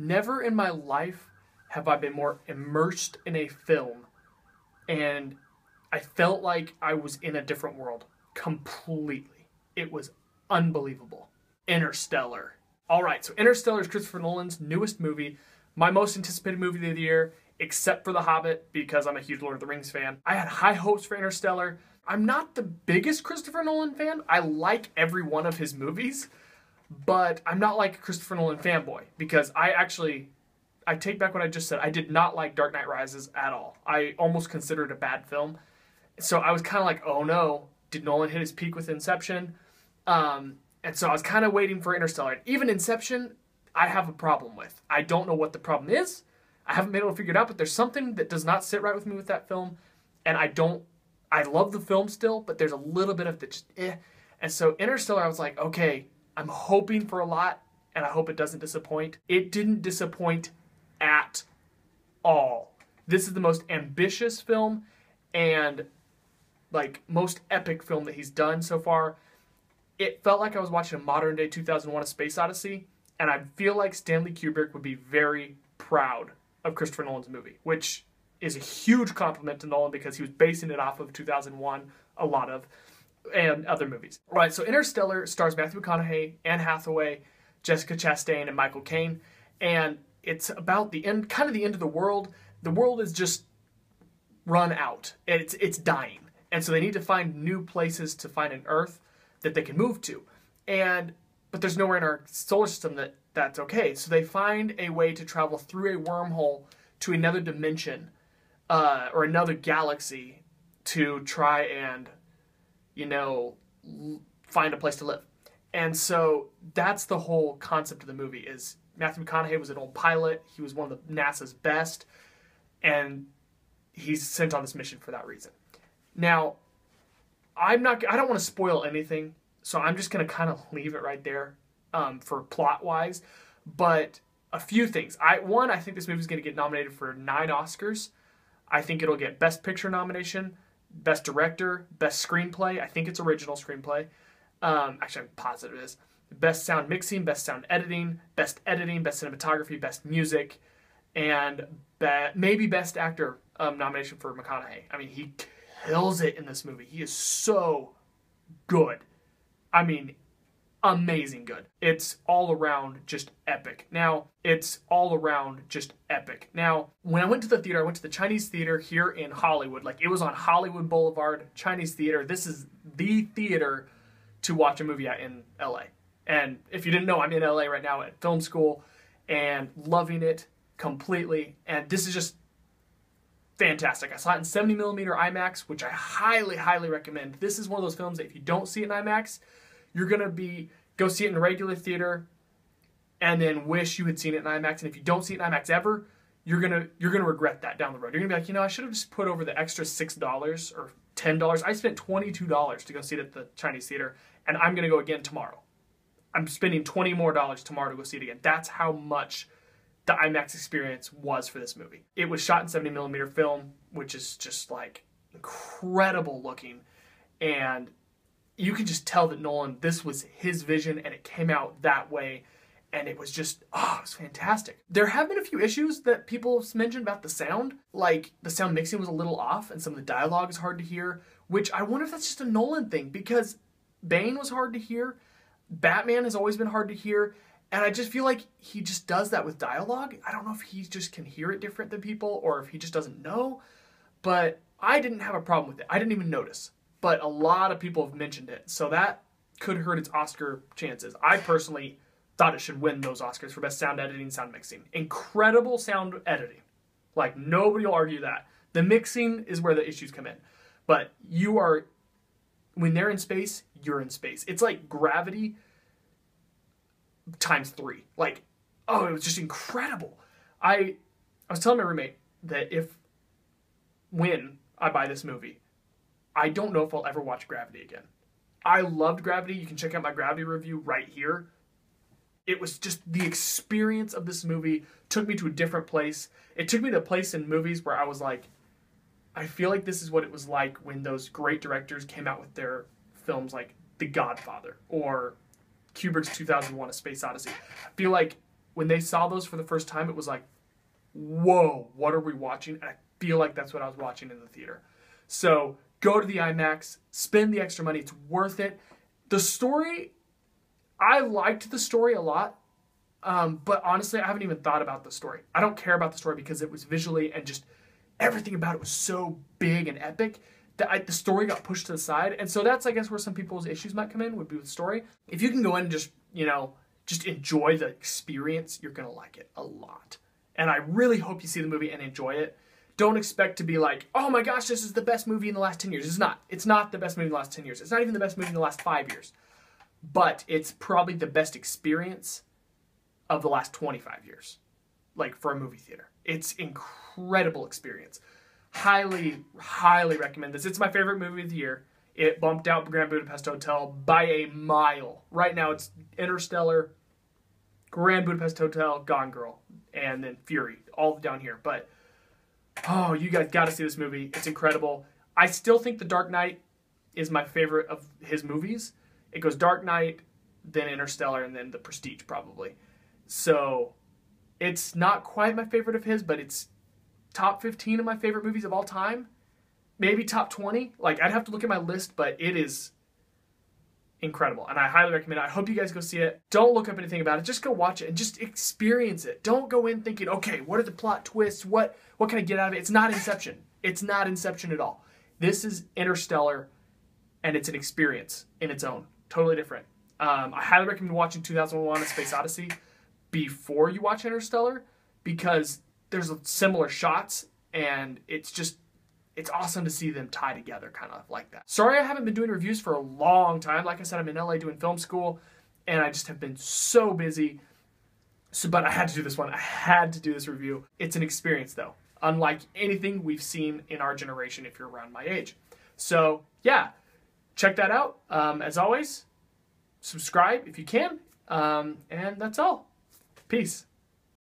Never in my life have I been more immersed in a film, and I felt like I was in a different world completely. It was unbelievable. Interstellar. All right, so Interstellar is Christopher Nolan's newest movie, my most anticipated movie of the year, except for The Hobbit, because I'm a huge Lord of the Rings fan. I had high hopes for Interstellar. I'm not the biggest Christopher Nolan fan. I like every one of his movies, but I'm not like a Christopher Nolan fanboy, because I take back what I just said. I did not like Dark Knight Rises at all. I almost considered it a bad film. So I was kind of like, oh no, did Nolan hit his peak with Inception? And so I was kind of waiting for Interstellar. Even Inception, I have a problem with. I don't know what the problem is. I haven't been able to figure it out, but there's something that does not sit right with me with that film. And I love the film still, but there's a little bit of the just eh. And so Interstellar, I was like, okay, I'm hoping for a lot, and I hope it doesn't disappoint. It didn't disappoint at all. This is the most ambitious film and like most epic film that he's done so far. It felt like I was watching a modern day 2001: A Space Odyssey, and I feel like Stanley Kubrick would be very proud of Christopher Nolan's movie, which is a huge compliment to Nolan because he was basing it off of 2001, a lot of, and other movies. All right, so Interstellar stars Matthew McConaughey, Anne Hathaway, Jessica Chastain, and Michael Caine, and it's about the end, kind of the end of the world. The world is just run out. It's dying, and so they need to find new places to find an Earth that they can move to, but there's nowhere in our solar system that's okay. So they find a way to travel through a wormhole to another dimension, or another galaxy, to try and, find a place to live. And so that's the whole concept of the movie. Is Matthew McConaughey was an old pilot. He was one of the NASA's best, and he's sent on this mission for that reason. Now, I don't want to spoil anything, so I'm just going to kind of leave it right there for plot-wise. But a few things. I think this movie is going to get nominated for 9 Oscars. I think it'll get Best Picture nomination, Best Director, Best Screenplay. I think it's original screenplay. Actually, I'm positive it is. Best Sound Mixing, Best Sound Editing, Best Cinematography, Best Music, and maybe Best Actor nomination for McConaughey. I mean, he kills it in this movie. He is so good. I mean, amazing good. It's all around just epic. Now, when I went to the theater, I went to the Chinese theater here in Hollywood. Like, it was on Hollywood Boulevard, Chinese theater. This is the theater to watch a movie at in LA. And if you didn't know, I'm in LA right now at film school and loving it completely. And this is just fantastic. I saw it in 70mm IMAX, which I highly, highly recommend. This is one of those films that if you don't see it in IMAX, you're going to go see it in a regular theater and then wish you had seen it in IMAX. And if you don't see it in IMAX ever, you're gonna regret that down the road. You're going to be like, I should have just put over the extra $6 or $10. I spent $22 to go see it at the Chinese theater, and I'm going to go again tomorrow. I'm spending $20 more tomorrow to go see it again. That's how much the IMAX experience was for this movie. It was shot in 70mm film, which is just like incredible looking. And you can just tell that Nolan, this was his vision and it came out that way. And it was just, it was fantastic. There have been a few issues that people have mentioned about the sound. Like, the sound mixing was a little off and some of the dialogue is hard to hear, which I wonder if that's just a Nolan thing, because Bane was hard to hear. Batman has always been hard to hear. And I just feel like he just does that with dialogue. I don't know if he just can hear it different than people or if he just doesn't know. But I didn't have a problem with it. I didn't even notice. But a lot of people have mentioned it. So that could hurt its Oscar chances. I personally thought it should win those Oscars for Best Sound Editing, Sound Mixing. Incredible sound editing. Like, nobody will argue that. The mixing is where the issues come in. But when they're in space, you're in space. It's like Gravity times 3. Like, it was just incredible. I was telling my roommate that when I buy this movie, I don't know if I'll ever watch Gravity again. I loved Gravity. You can check out my Gravity review right here. It was just the experience of this movie took me to a different place. It took me to a place in movies where I was like, I feel like this is what it was like when those great directors came out with their films like The Godfather or Kubrick's 2001: A Space Odyssey. I feel like when they saw those for the first time, it was like, whoa, what are we watching? And I feel like that's what I was watching in the theater. So go to the IMAX, spend the extra money. It's worth it. The story, I liked the story a lot. But honestly, I haven't even thought about the story. I don't care about the story because it was visually and just everything about it was so big and epic that the story got pushed to the side. And so that's, I guess, where some people's issues might come in, would be with the story. If you can go in and just, just enjoy the experience, you're going to like it a lot. And I really hope you see the movie and enjoy it. Don't expect to be like, oh my gosh, this is the best movie in the last 10 years. It's not. It's not the best movie in the last 10 years. It's not even the best movie in the last 5 years. But it's probably the best experience of the last 25 years, like for a movie theater. It's incredible experience. Highly, highly recommend this. It's my favorite movie of the year. It bumped out Grand Budapest Hotel by a mile. Right now it's Interstellar, Grand Budapest Hotel, Gone Girl, and then Fury, all down here. But, oh, you guys got to see this movie. It's incredible. I still think The Dark Knight is my favorite of his movies. It goes Dark Knight, then Interstellar, and then The Prestige, probably. So it's not quite my favorite of his, but it's top 15 of my favorite movies of all time. Maybe top 20. Like, I'd have to look at my list, but it is incredible. And I highly recommend it. I hope you guys go see it. Don't look up anything about it. Just go watch it and just experience it. Don't go in thinking, okay, what are the plot twists? What can I get out of it? It's not Inception. It's not Inception at all. This is Interstellar, and it's an experience in its own. Totally different. I highly recommend watching 2001: A Space Odyssey before you watch Interstellar, because there's similar shots, and it's awesome to see them tie together kind of like that. Sorry I haven't been doing reviews for a long time. Like I said, I'm in LA doing film school, and I just have been so busy. But I had to do this one. I had to do this review. It's an experience, though, unlike anything we've seen in our generation if you're around my age. So, yeah, check that out. As always, subscribe if you can, and that's all. Peace.